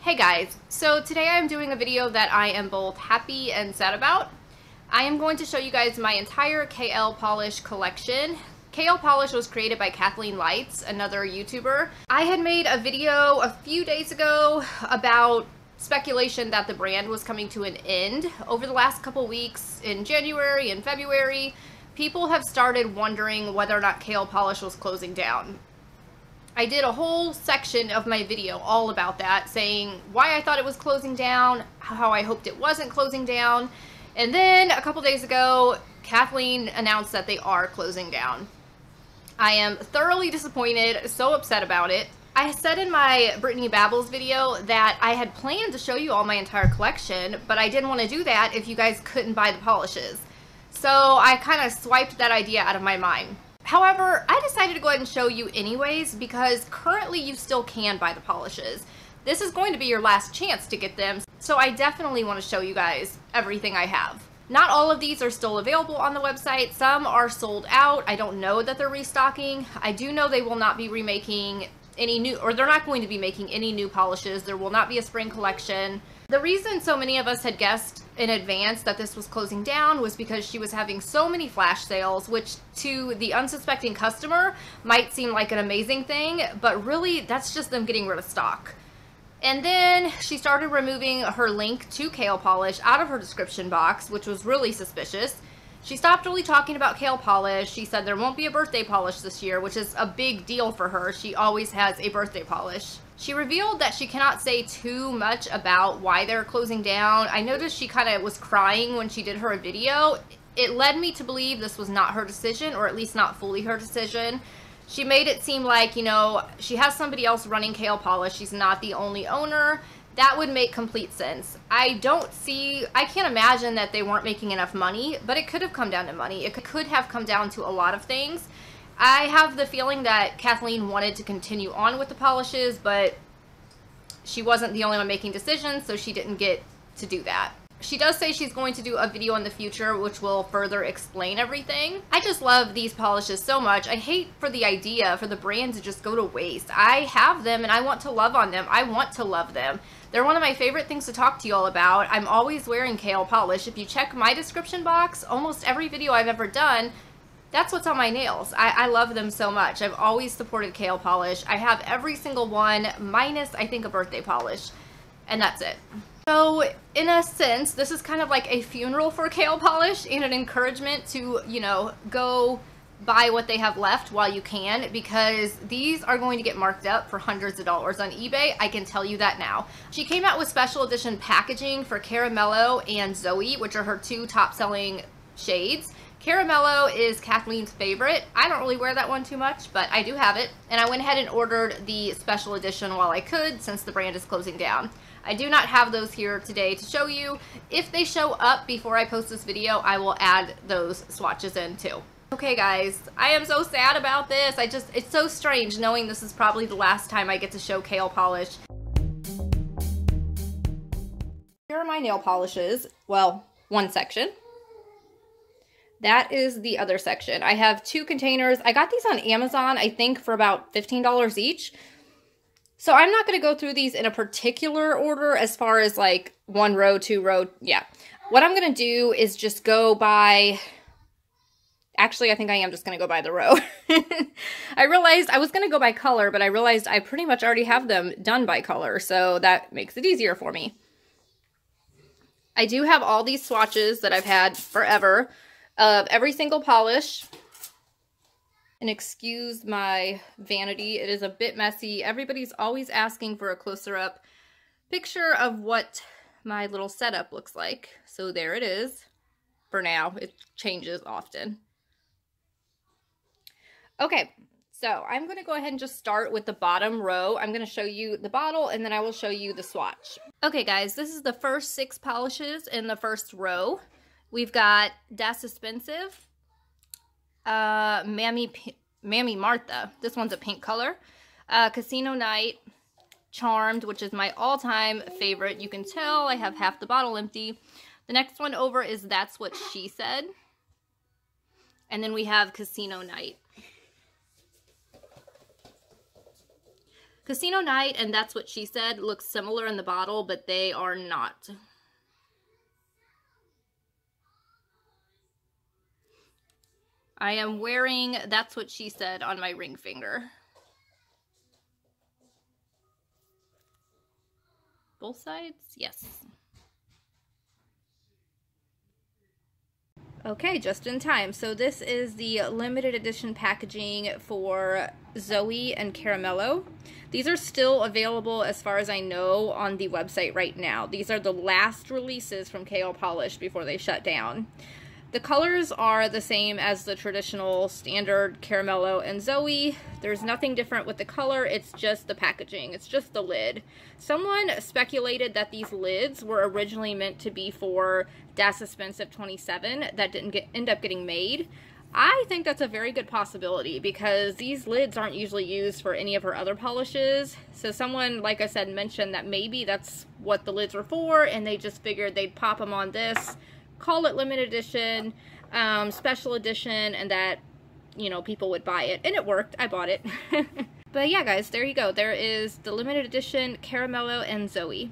Hey guys, so today I'm doing a video that I am both happy and sad about. I am going to show you guys my entire KL polish collection. KL polish was created by Kathleen Lights, another YouTuber. I had made a video a few days ago about speculation that the brand was coming to an end. Over the last couple weeks in January and February, people have started wondering whether or not KL polish was closing down. I did a whole section of my video all about that, saying why I thought it was closing down, how I hoped it wasn't closing down, and then a couple days ago, Kathleen announced that they are closing down. I am thoroughly disappointed, so upset about it. I said in my Brittany Babbles video that I had planned to show you all my entire collection, but I didn't want to do that if you guys couldn't buy the polishes. So I kind of swiped that idea out of my mind. However, I decided to go ahead and show you anyways because currently you still can buy the polishes. This is going to be your last chance to get them, so I definitely want to show you guys everything I have. Not all of these are still available on the website. Some are sold out. I don't know that they're restocking. I do know they will not be remaking any new, or they're not going to be making any new polishes. There will not be a spring collection. The reason so many of us had guessed in advance that this was closing down was because she was having so many flash sales, which to the unsuspecting customer might seem like an amazing thing, but really that's just them getting rid of stock. And then she started removing her link to KL polish out of her description box, which was really suspicious. She stopped really talking about KL polish. She said there won't be a birthday polish this year, which is a big deal for her. She always has a birthday polish. She revealed that she cannot say too much about why they're closing down. I noticed she kind of was crying when she did her video. It led me to believe this was not her decision, or at least not fully her decision. She made it seem like, you know, she has somebody else running KL polish. She's not the only owner. That would make complete sense. I can't imagine that they weren't making enough money, but it could have come down to money. It could have come down to a lot of things. I have the feeling that Kathleen wanted to continue on with the polishes, but she wasn't the only one making decisions, so she didn't get to do that. She does say she's going to do a video in the future which will further explain everything. I just love these polishes so much. I hate for the idea for the brand to just go to waste. I have them and I want to love on them. I want to love them. They're one of my favorite things to talk to you all about. I'm always wearing KL polish. If you check my description box, almost every video I've ever done, that's what's on my nails. I love them so much. I've always supported KL polish. I have every single one, minus I think a birthday polish, and that's it. So in a sense, this is kind of like a funeral for KL polish and an encouragement to, you know, go buy what they have left while you can, because these are going to get marked up for hundreds of dollars on eBay. I can tell you that now. She came out with special edition packaging for Caramello and Zoey, which are her two top selling shades. Caramello is Kathleen's favorite. I don't really wear that one too much, but I do have it. And I went ahead and ordered the special edition while I could, since the brand is closing down. I do not have those here today to show you. If they show up before I post this video, I will add those swatches in too. Okay guys, I am so sad about this. It's so strange knowing this is probably the last time I get to show KL polish. Here are my nail polishes. Well, one section. That is the other section. I have two containers. I got these on Amazon, I think, for about $15 each. So I'm not going to go through these in a particular order as far as like one row, two row. Yeah. What I'm going to do is just go by... Actually, I think I am just going to go by the row. I realized I was going to go by color, but I realized I pretty much already have them done by color. So that makes it easier for me. I do have all these swatches that I've had forever of every single polish. And excuse my vanity, it is a bit messy. Everybody's always asking for a closer up picture of what my little setup looks like. So there it is. For now, it changes often. Okay, so I'm going to go ahead and just start with the bottom row. I'm going to show you the bottle and then I will show you the swatch. Okay guys, this is the first 6 polishes in the first row. We've got Das Esspensive, Mami Martha. This one's a pink color. Casino Night, Charmed, which is my all-time favorite. You can tell I have half the bottle empty. The next one over is That's What She Said. And then we have Casino Night. Casino Night and That's What She Said look similar in the bottle, but they are not. I am wearing That's What She Said on my ring finger. Both sides? Yes. Okay, just in time. So this is the limited edition packaging for Zoey and Caramello. These are still available, as far as I know, on the website right now. These are the last releases from KL Polish before they shut down. The colors are the same as the traditional standard Caramello and Zoey. There's nothing different with the color, it's just the packaging, it's just the lid. Someone speculated that these lids were originally meant to be for Das Esspensive XXVII that didn't end up getting made. I think that's a very good possibility because these lids aren't usually used for any of her other polishes. So someone, like I said, mentioned that maybe that's what the lids were for and they just figured they'd pop them on this, call it limited edition, special edition, and that, you know, people would buy it. And it worked. I bought it. But yeah, guys, there you go. There is the limited edition Caramello and Zoey.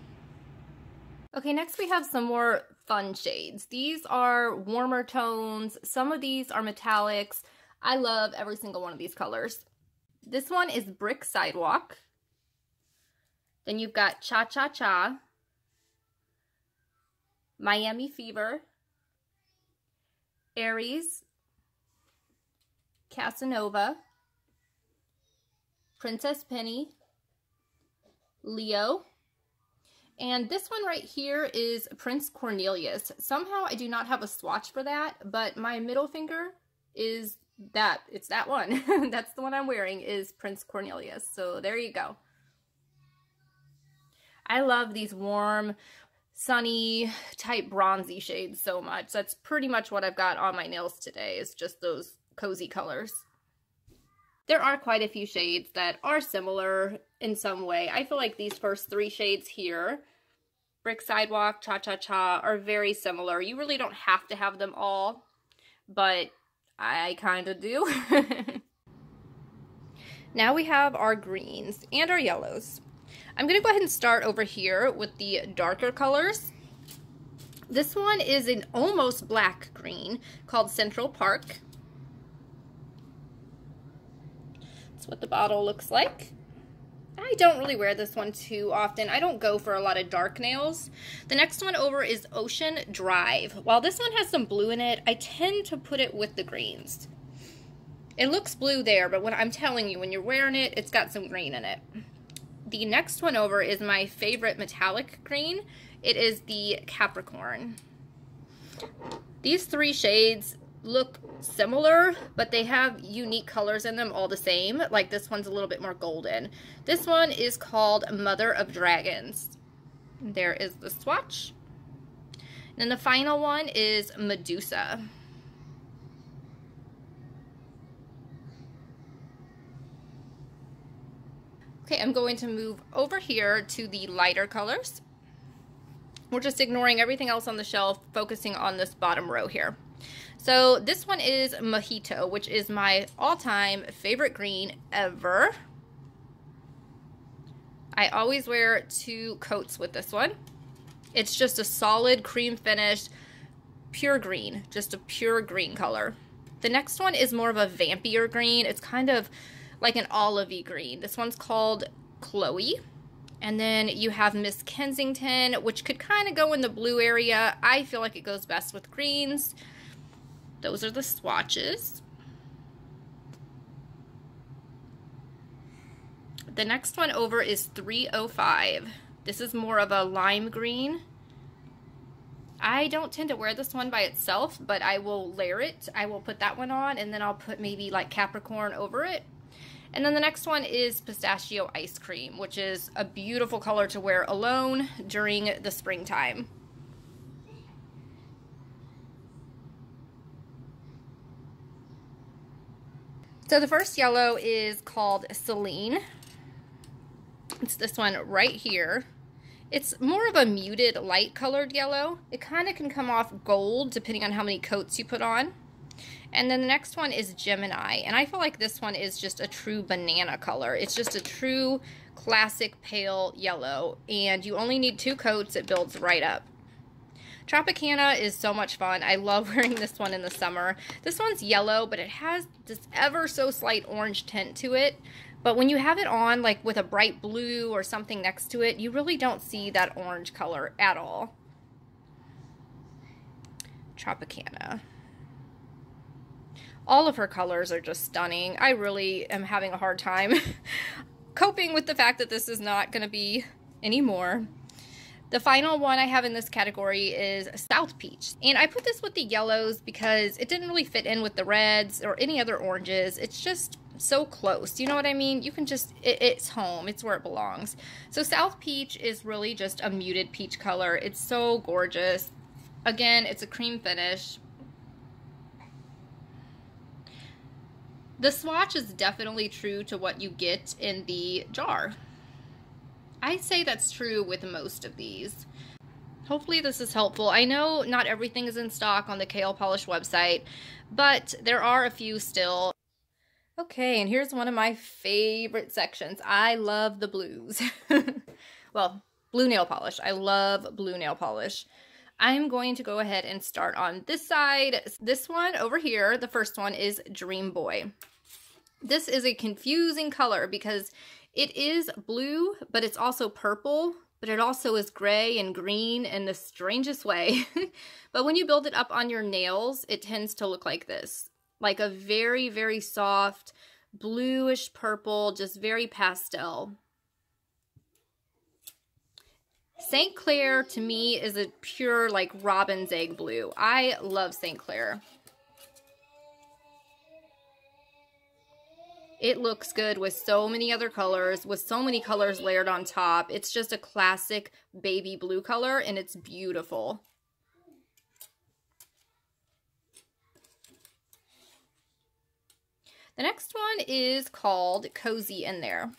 Okay, next we have some more fun shades. These are warmer tones. Some of these are metallics. I love every single one of these colors. This one is Brick Sidewalk. Then you've got Cha Cha Cha, Miami Fever, Aries, Casanova, Princess Penny, Leo, and this one right here is Prince Cornelius. Somehow I do not have a swatch for that, but my middle finger is that. It's that one. That's the one I'm wearing, is Prince Cornelius. So there you go. I love these warm, sunny type bronzy shades so much. That's pretty much what I've got on my nails today, is just those cozy colors. There are quite a few shades that are similar in some way. I feel like these first three shades here, Brick Sidewalk, Cha Cha Cha, are very similar. You really don't have to have them all, but I kind of do. Now we have our greens and our yellows. I'm going to go ahead and start over here with the darker colors. This one is an almost black green called Central Park. That's what the bottle looks like. I don't really wear this one too often. I don't go for a lot of dark nails. The next one over is Ocean Drive. While this one has some blue in it, I tend to put it with the greens. It looks blue there, but when I'm telling you, when you're wearing it, it's got some green in it. The next one over is my favorite metallic green. It is the Capricorn. These three shades look similar, but they have unique colors in them all the same. Like this one's a little bit more golden. This one is called Mother of Dragons. There is the swatch. And then the final one is Medusa. Okay, I'm going to move over here to the lighter colors. We're just ignoring everything else on the shelf, focusing on this bottom row here. So this one is Mohito, which is my all-time favorite green ever. I always wear 2 coats with this one. It's just a solid cream finish, pure green, just a pure green color. The next one is more of a vampier green. It's kind of like an olivey green. This one's called Chloe. And then you have Miss Kensington, which could kind of go in the blue area. I feel like it goes best with greens. Those are the swatches. The next one over is 305. This is more of a lime green. I don't tend to wear this one by itself, but I will layer it. I will put that one on, and then I'll put maybe like Capricorn over it. And then the next one is Pistachio Ice Cream, which is a beautiful color to wear alone during the springtime. So the first yellow is called Selene. It's this one right here. It's more of a muted light colored yellow. It kind of can come off gold depending on how many coats you put on. And then the next one is Gemini, and I feel like this one is just a true banana color. It's just a true classic pale yellow, and you only need 2 coats. It builds right up. Tropicana is so much fun. I love wearing this one in the summer. This one's yellow, but it has this ever so slight orange tint to it. But when you have it on, like with a bright blue or something next to it, you really don't see that orange color at all. Tropicana. All of her colors are just stunning. I really am having a hard time coping with the fact that this is not going to be anymore. The final one I have in this category is Stout Peach. And I put this with the yellows because it didn't really fit in with the reds or any other oranges. It's just so close. You know what I mean? You can just, it's home. It's where it belongs. So Stout Peach is really just a muted peach color. It's so gorgeous. Again, it's a cream finish. The swatch is definitely true to what you get in the jar. I'd say that's true with most of these. Hopefully this is helpful. I know not everything is in stock on the KL Polish website, but there are a few still. Okay, and here's one of my favorite sections. I love the blues. Well, blue nail polish. I love blue nail polish. I'm going to go ahead and start on this side. This one over here, the first one, is Dream Boy. This is a confusing color because it is blue, but it's also purple, but it also is gray and green in the strangest way. But when you build it up on your nails, it tends to look like this. Like a very, very soft, bluish purple, just very pastel. St. Clair, to me, is a pure, like, robin's egg blue. I love St. Clair. It looks good with so many other colors, with so many colors layered on top. It's just a classic baby blue color, and it's beautiful. The next one is called Cozy in There.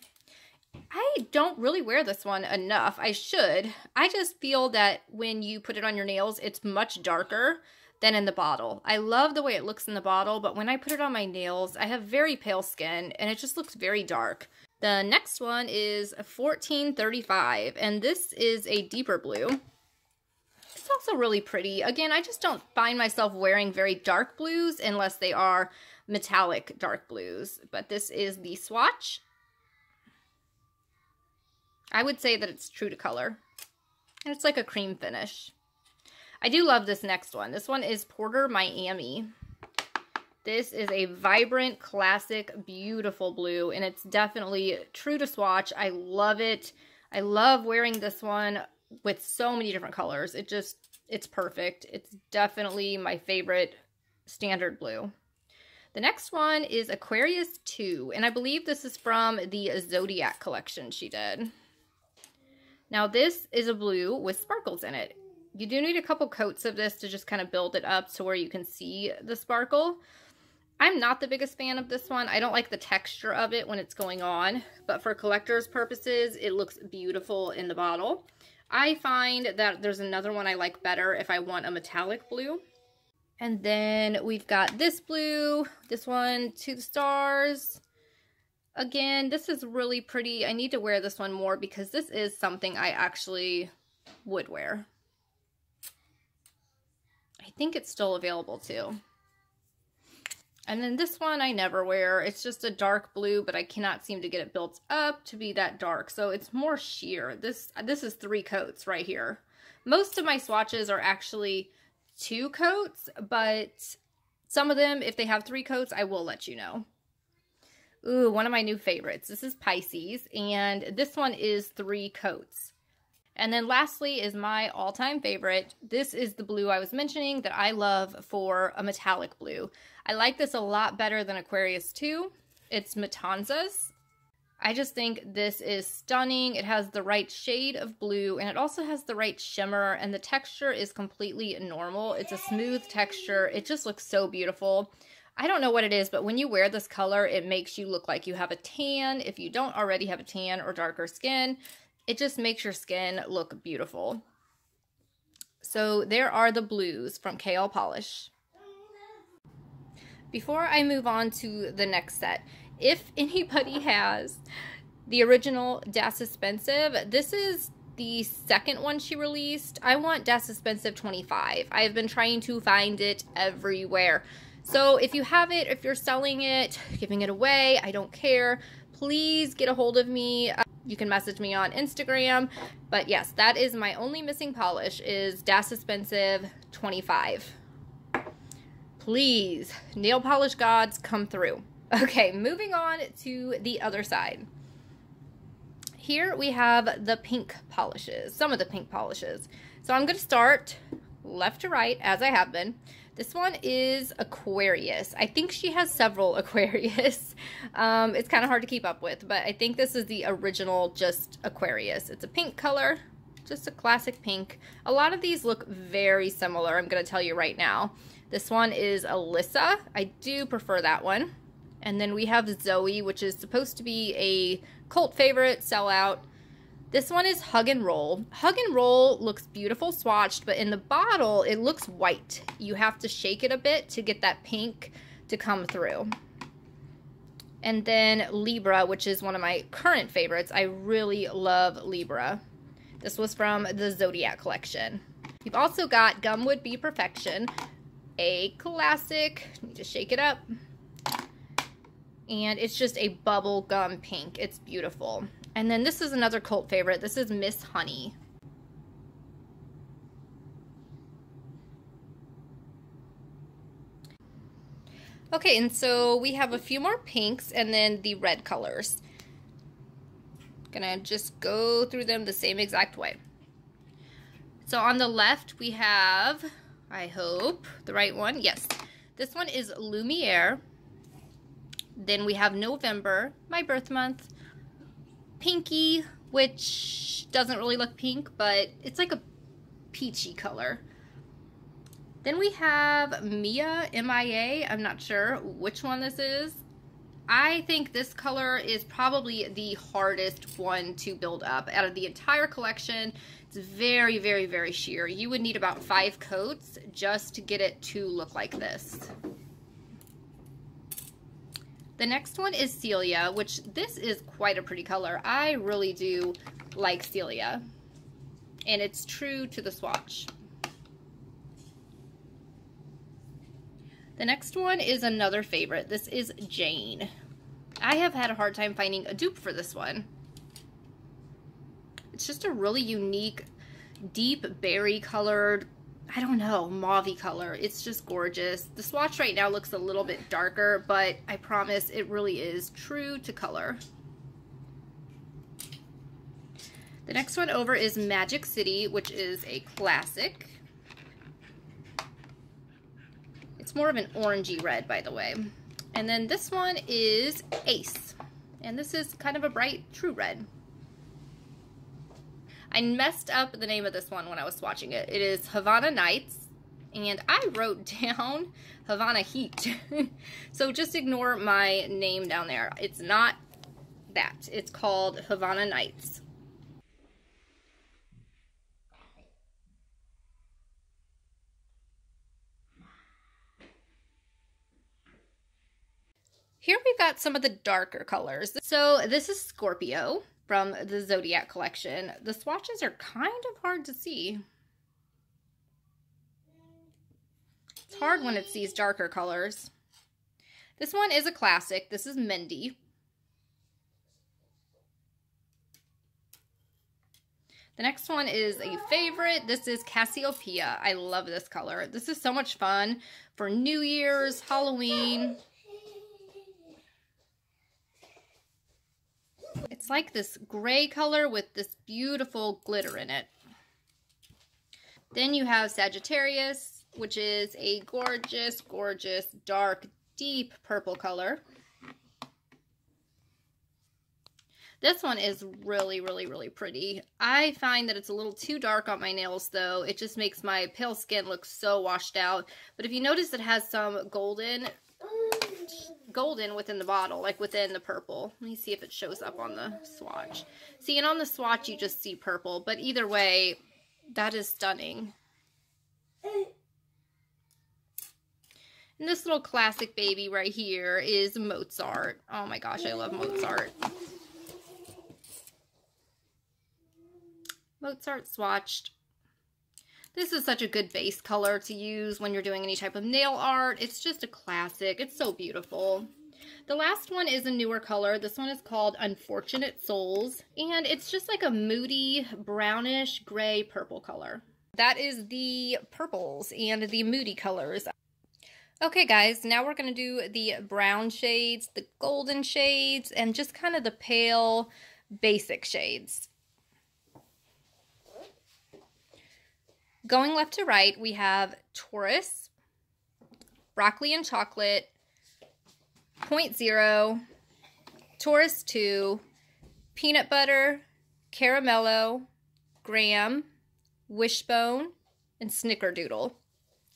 I don't really wear this one enough. I should. I just feel that when you put it on your nails, it's much darker than in the bottle. I love the way it looks in the bottle, but when I put it on my nails, I have very pale skin, and it just looks very dark. The next one is 1435, and this is a deeper blue. It's also really pretty. Again, I just don't find myself wearing very dark blues unless they are metallic dark blues, but this is the swatch. I would say that it's true to color, and it's like a cream finish. I do love this next one. This one is Porter Miami. This is a vibrant, classic, beautiful blue, and it's definitely true to swatch. I love it. I love wearing this one with so many different colors. It's perfect. It's definitely my favorite standard blue. The next one is Aquarius 2, and I believe this is from the Zodiac collection she did. Now this is a blue with sparkles in it. You do need a couple coats of this to just kind of build it up to where you can see the sparkle. I'm not the biggest fan of this one. I don't like the texture of it when it's going on, but for collector's purposes, it looks beautiful in the bottle. I find that there's another one I like better if I want a metallic blue. And then we've got this blue, this one, To the Stars. Again, this is really pretty. I need to wear this one more because this is something I actually would wear. I think it's still available too. And then this one I never wear. It's just a dark blue, but I cannot seem to get it built up to be that dark. So it's more sheer. This is 3 coats right here. Most of my swatches are actually 2 coats, but some of them, if they have 3 coats, I will let you know. Ooh, one of my new favorites. This is Pisces, and this one is 3 coats. And then lastly is my all-time favorite. This is the blue I was mentioning that I love for a metallic blue. I like this a lot better than Aquarius 2. It's Matanzas. I just think this is stunning. It has the right shade of blue, and it also has the right shimmer, and the texture is completely normal. It's a smooth texture. It just looks so beautiful. I don't know what it is, but when you wear this color, it makes you look like you have a tan. If you don't already have a tan or darker skin, it just makes your skin look beautiful. So there are the blues from KL Polish. Before I move on to the next set, if anybody has the original Das Esspensive, this is the second one she released. I want Das Esspensive 25. I have been trying to find it everywhere. So if you have it, if you're selling it, giving it away, I don't care. Please get a hold of me. You can message me on Instagram. But yes, that is my only missing polish, is Das Esspensive 25. Please, nail polish gods, come through. Okay, moving on to the other side. Here we have the pink polishes, some of the pink polishes. So I'm going to start left to right, as I have been. This one is Aquarius. I think she has several Aquarius. It's kind of hard to keep up with, but I think this is the original, just Aquarius. It's a pink color, just a classic pink. A lot of these look very similar, I'm going to tell you right now. This one is Alyssa. I do prefer that one. And then we have Zoey, which is supposed to be a cult favorite, sellout. This one is Hug and Roll. Hug and Roll looks beautiful swatched, but in the bottle, it looks white. You have to shake it a bit to get that pink to come through. And then Libra, which is one of my current favorites. I really love Libra. This was from the Zodiac collection. You've also got Gumwood Be Perfection, a classic. Need to shake it up. And it's just a bubble gum pink. It's beautiful. And then this is another cult favorite. This is Miss Honey. Okay, and so we have a few more pinks and then the red colors. Gonna just go through them the same exact way. So on the left we have, I hope, the right one. Yes. This one is Lumiere. Then we have November, my birth month. Pinky, which doesn't really look pink, but it's like a peachy color. Then we have Mia, M-I-A. I'm not sure which one this is. I think this color is probably the hardest one to build up out of the entire collection. It's very, very, very sheer. You would need about 5 coats just to get it to look like this. The next one is Celia, which this is quite a pretty color. I really do like Celia. And it's true to the swatch. The next one is another favorite. This is Jane. I have had a hard time finding a dupe for this one. It's just a really unique, deep berry colored, I don't know, mauve-y color. It's just gorgeous. The swatch right now looks a little bit darker, but I promise it really is true to color. The next one over is Magic City, which is a classic. It's more of an orangey red, by the way. And then this one is Ace. And this is kind of a bright, true red. I messed up the name of this one when I was swatching it. It is Havana Nights, and I wrote down Havana Heat. So just ignore my name down there. It's not that. It's called Havana Nights. Here we've got some of the darker colors. So this is Scorpio from the Zodiac collection. The swatches are kind of hard to see. It's hard when it's these darker colors. This one is a classic. This is Mendy. The next one is a favorite. This is Cassiopeia. I love this color. This is so much fun for New Year's, Halloween. It's like this gray color with this beautiful glitter in it. Then you have Sagittarius, which is a gorgeous, gorgeous, dark, deep purple color. This one is really, really, really pretty. I find that it's a little too dark on my nails, though. It just makes my pale skin look so washed out. But if you notice, it has some golden within the bottle, like within the purple. Let me see if it shows up on the swatch. See, and on the swatch you just see purple, but either way, that is stunning. And this little classic baby right here is Mozart. Oh my gosh, I love Mozart. Mozart Swatched. This is such a good base color to use when you're doing any type of nail art. It's just a classic. It's so beautiful. The last one is a newer color. This one is called Unfortunate Souls, and it's just like a moody brownish gray purple color. That is the purples and the moody colors. Okay guys, now we're going to do the brown shades, the golden shades, and just kind of the pale basic shades. Going left to right, we have Taurus, Broccoli and Chocolate, 0.0, Taurus 2, Peanut Butter, Caramello, Graham, Wishbone, and Snickerdoodle.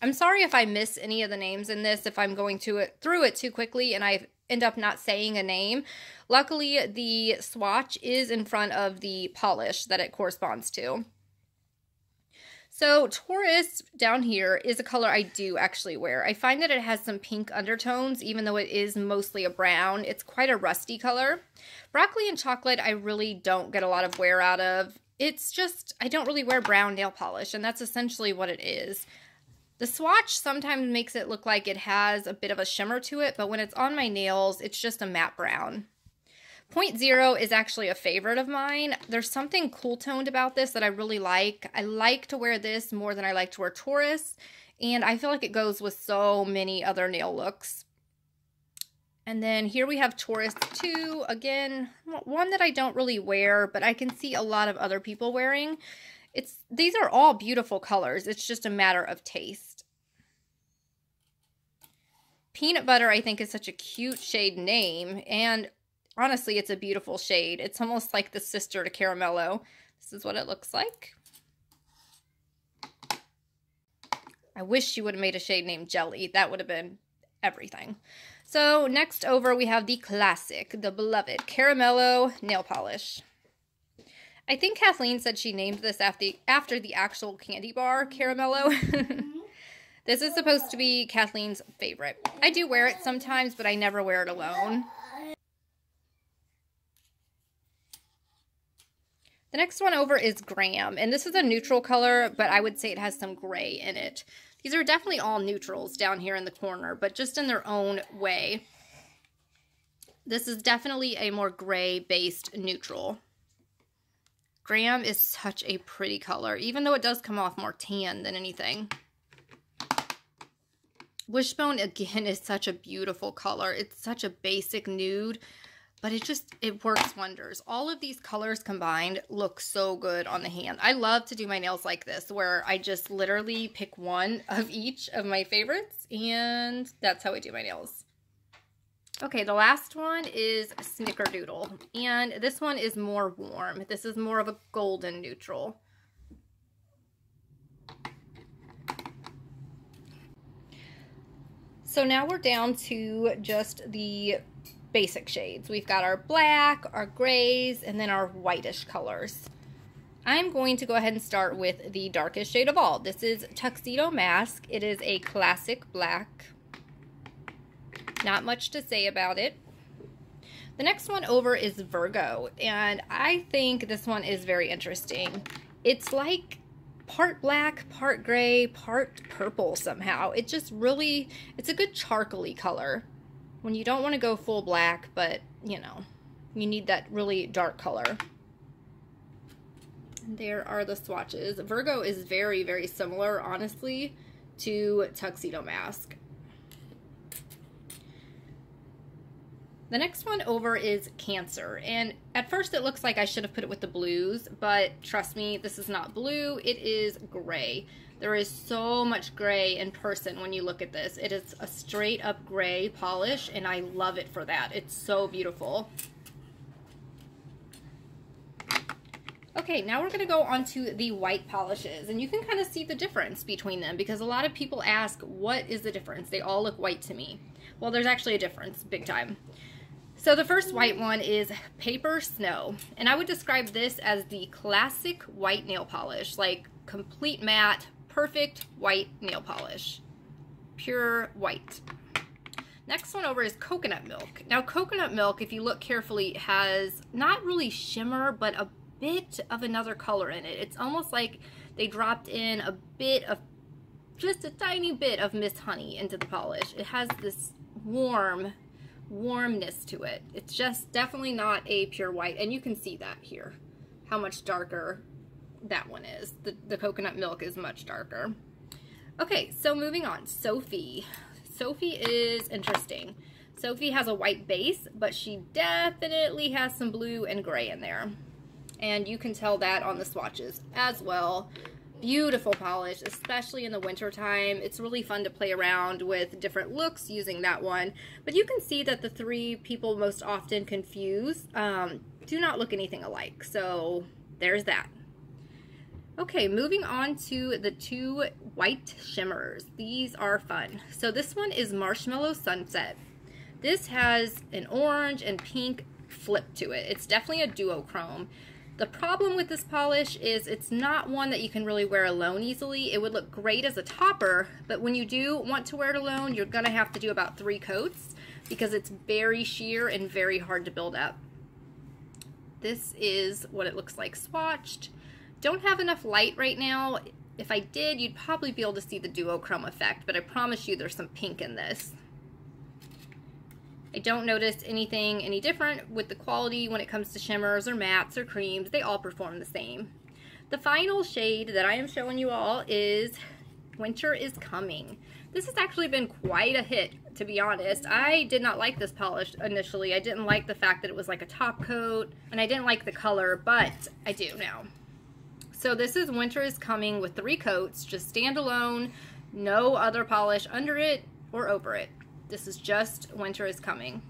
I'm sorry if I miss any of the names in this, if I'm going through it too quickly and I end up not saying a name. Luckily, the swatch is in front of the polish that it corresponds to. So Taurus down here is a color I do actually wear. I find that it has some pink undertones, even though it is mostly a brown. It's quite a rusty color. Broccoli and Chocolate, I really don't get a lot of wear out of. It's just, I don't really wear brown nail polish, and that's essentially what it is. The swatch sometimes makes it look like it has a bit of a shimmer to it, but when it's on my nails, it's just a matte brown. 0.0 is actually a favorite of mine. There's something cool toned about this that I really like. I like to wear this more than I like to wear Taurus, and I feel like it goes with so many other nail looks. And then here we have Taurus 2, again, one that I don't really wear, but I can see a lot of other people wearing. These are all beautiful colors. It's just a matter of taste. Peanut Butter, I think, is such a cute shade name, and honestly, it's a beautiful shade. It's almost like the sister to Caramello. This is what it looks like. I wish she would have made a shade named Jelly. That would have been everything. So next over, we have the classic, the beloved Caramello nail polish. I think Kathleen said she named this after the actual candy bar, Caramello. This is supposed to be Kathleen's favorite. I do wear it sometimes, but I never wear it alone. The next one over is Graham, and this is a neutral color, but I would say it has some gray in it. These are definitely all neutrals down here in the corner, but just in their own way. This is definitely a more gray-based neutral. Graham is such a pretty color, even though it does come off more tan than anything. Wishbone, again, is such a beautiful color. It's such a basic nude, but it works wonders. All of these colors combined look so good on the hand. I love to do my nails like this, where I just literally pick one of each of my favorites, and that's how I do my nails. Okay, the last one is Snickerdoodle, and this one is more warm. This is more of a golden neutral. So now we're down to just the basic shades. We've got our black, our grays, and then our whitish colors. I'm going to go ahead and start with the darkest shade of all. This is Tuxedo Mask. It is a classic black. Not much to say about it. The next one over is Virgo, and I think this one is very interesting. It's like part black, part gray, part purple somehow. It just really, it's a good charcoaly color when you don't want to go full black, but you know, you need that really dark color. There are the swatches. Virgo is very, very similar, honestly, to Tuxedo Mask. The next one over is Cancer, and at first it looks like I should have put it with the blues, but trust me, this is not blue, it is gray. There is so much gray in person when you look at this. It is a straight up gray polish, and I love it for that. It's so beautiful. Okay, now we're going to go on to the white polishes, and you can kind of see the difference between them because a lot of people ask, what is the difference? They all look white to me. Well, there's actually a difference, big time. So the first white one is Paper Snow, and I would describe this as the classic white nail polish, like complete matte, perfect white nail polish. pure white. Next one over is coconut milk. Now coconut milk, if you look carefully, has not really shimmer, but a bit of another color in it. It's almost like they dropped in a bit of, just a tiny bit of Miss Honey into the polish. It has this warmness to it. It's just definitely not a pure white, and you can see that here, how much darker that one is. The coconut milk is much darker. Okay, so moving on, Sophie. Sophie is interesting. Sophie has a white base, but she definitely has some blue and gray in there. And you can tell that on the swatches as well. Beautiful polish, especially in the winter time. It's really fun to play around with different looks using that one. But you can see that the three people most often confuse do not look anything alike. So there's that. Okay, moving on to the two white shimmers. These are fun. So this one is Marshmallow Sunset. This has an orange and pink flip to it. It's definitely a duochrome. The problem with this polish is it's not one that you can really wear alone easily. It would look great as a topper, but when you do want to wear it alone, you're gonna have to do about 3 coats because it's very sheer and very hard to build up. This is what it looks like swatched. Don't have enough light right now. If I did, you'd probably be able to see the duochrome effect, but I promise you there's some pink in this. I don't notice anything any different with the quality when it comes to shimmers or mattes or creams. They all perform the same. The final shade that I am showing you all is Winter is Coming. This has actually been quite a hit, to be honest. I did not like this polish initially. I didn't like the fact that it was like a top coat, and I didn't like the color, but I do now. So this is Winter is Coming with 3 coats, just standalone, no other polish under it or over it. This is just Winter is Coming.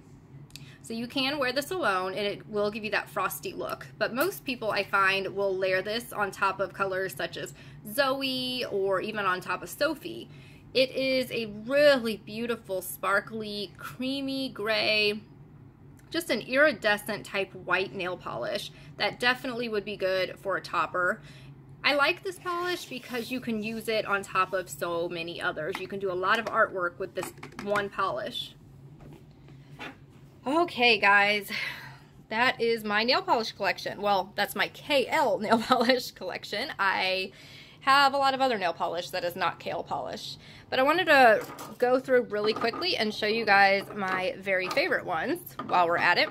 So you can wear this alone and it will give you that frosty look. But most people I find will layer this on top of colors such as Zoey or even on top of Sophie. It is a really beautiful, sparkly, creamy gray, just an iridescent type white nail polish that definitely would be good for a topper. I like this polish because you can use it on top of so many others. You can do a lot of artwork with this one polish. Okay guys, that is my nail polish collection. Well, that's my KL nail polish collection. I have a lot of other nail polish that is not KL polish. But I wanted to go through really quickly and show you guys my very favorite ones while we're at it.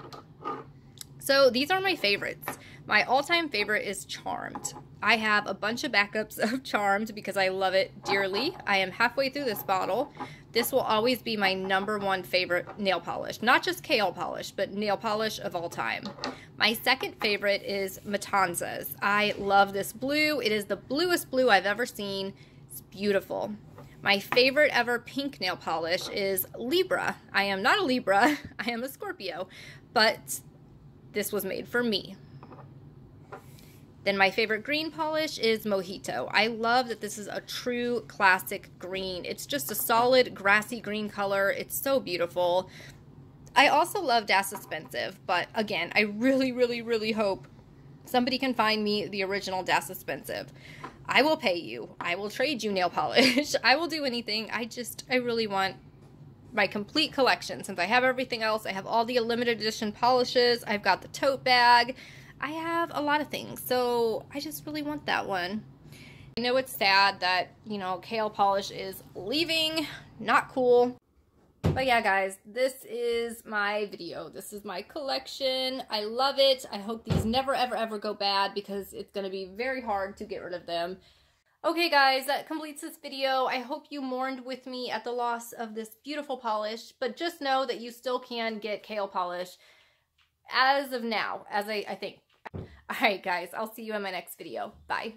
So these are my favorites. My all-time favorite is Charmed. I have a bunch of backups of Charmed because I love it dearly. I am halfway through this bottle. This will always be my #1 favorite nail polish. Not just KL polish, but nail polish of all time. My second favorite is Matanzas. I love this blue. It is the bluest blue I've ever seen. It's beautiful. My favorite ever pink nail polish is Libra. I am not a Libra. I am a Scorpio. But this was made for me. Then my favorite green polish is Mojito. I love that this is a true classic green. It's just a solid grassy green color. It's so beautiful. I also love Das Esspensive, but again, I really hope somebody can find me the original Das Esspensive. I will pay you. I will trade you nail polish. I will do anything. I really want my complete collection. Since I have everything else, I have all the limited edition polishes. I've got the tote bag. I have a lot of things, so I just really want that one. I know it's sad that, you know, KL polish is leaving. Not cool. But yeah, guys, this is my video. This is my collection. I love it. I hope these never, ever go bad because it's going to be very hard to get rid of them. Okay, guys, that completes this video. I hope you mourned with me at the loss of this beautiful polish, but just know that you still can get KL polish as of now, as I think. Alright guys, I'll see you in my next video. Bye.